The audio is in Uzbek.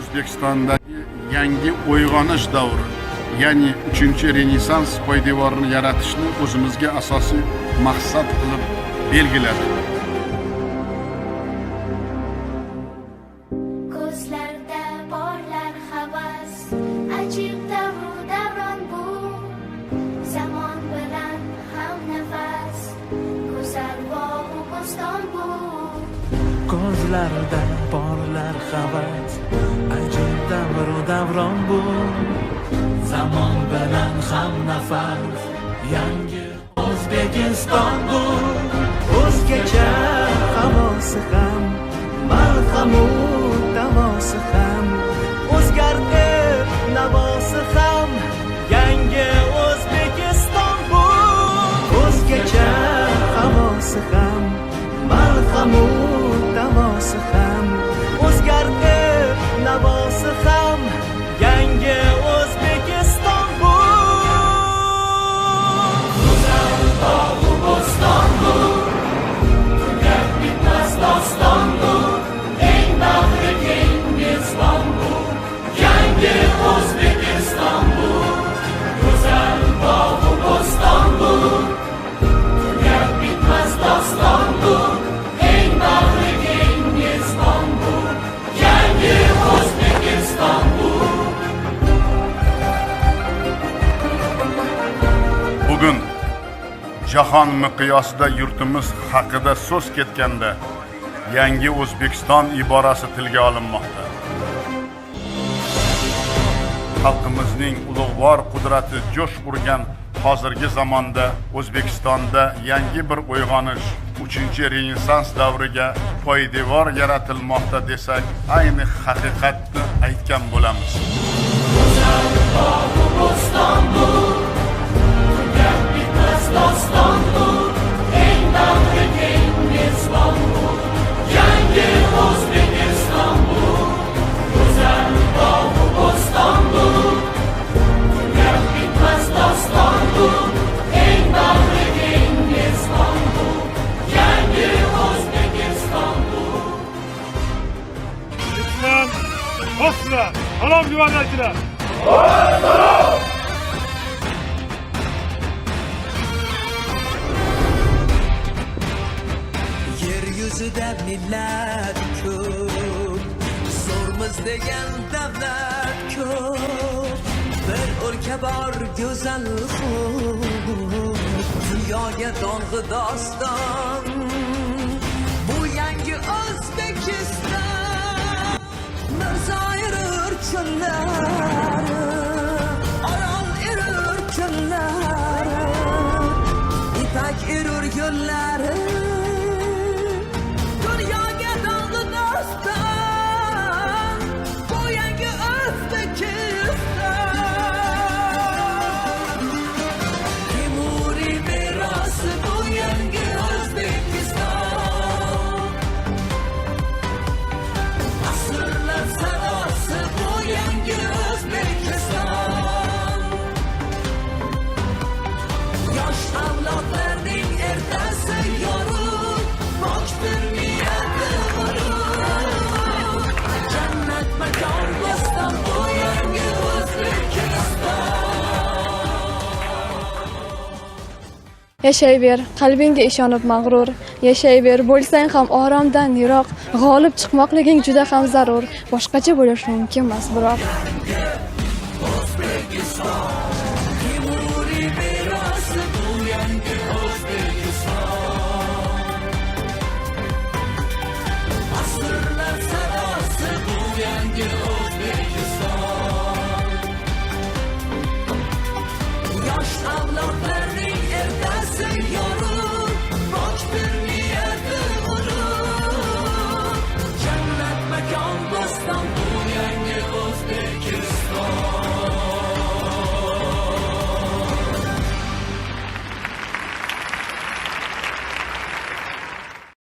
O'zbekistondagi yangi uyg'onish davri, ya'ni 3-Renessans poydevorini yaratishni o'zimizga asosiy maqsad qilib belgiladik. Ko'zlarda porlar havas, ajib davru davron bu. Zamon bilan hamnafas, go'zal bog'u bo'ston bu. Ko'zlarda porlar havas, ajib davru davron bu. Zamon bilan hamnafas, yangi O'zbekiston bu. O'zgacha havosi ham, malhamu davosi ham, o'zgardi navosi ham, yangi O'zbekiston bu. O'zgacha havosi ham, malhamu davosi ham, o'zgardi navosi ham, yangi O'zbekiston bu. Go'zal bog'u bo'ston bu, tugab bitmas doston bu, eng bag'ri keng mezbon bu, yangi O'zbekiston bu. Go'zal bog'u bo'ston bu, tugab bitmas doston bu, eng bag'ri keng mezbon bu, yangi O'zbekiston bu. Bugun jahon miqyosida yurtimiz haqida so'z ketganda yangi O'zbekiston iborasi tilga olinmoqda. Xalqimizning ulug'vor qudrati jo'sh urgan hozirgi zamonda O'zbekistonda yangi bir uyg'onish, 3-Renessans davriga poydevor yaratilmoqda desak, ayni haqiqatni aytgan bo'lamiz. Go'zal bog'u bo'ston bu, tugab bitmas doston bu, eng bag'ri keng mezbon bu, yangi O'zbekiston bu. Go'zal bog'u bo'ston bu, tugab bitmas doston bu, eng bag'ri keng mezbon bu, yangi O'zbekiston bu. Lütfen, Osman, salom güvenlikçiler. Yeryüzüde millet ko'p, zo'rmiz degan davlat ko'p. Bir o'lka bor go'zal xulq, dunyoga dong'i doston. Bu yangi O'zbekiston. Mirzo erir kunlari, Orol erir kunlari, Ipak erir yo'llari. Dunyoga dong'i doston, bu yangi O'zbekiston. Temuriy merosi bu yangi O'zbekiston. Asrlar sadosi bu yangi O'zbekiston. Yosh avlodlarning ertasi yorug', pokdir niyati g'urur. Jannat makon bo'ston bu yangi O'zbekiston. Yashayver, qalbingga ishonib mag'rur. Yashayver, bo'lsang ham oromdan yiroq. G'olib chiqmoqliging juda ham zarur. Boshqacha bo'lishi mumkin emas, biroq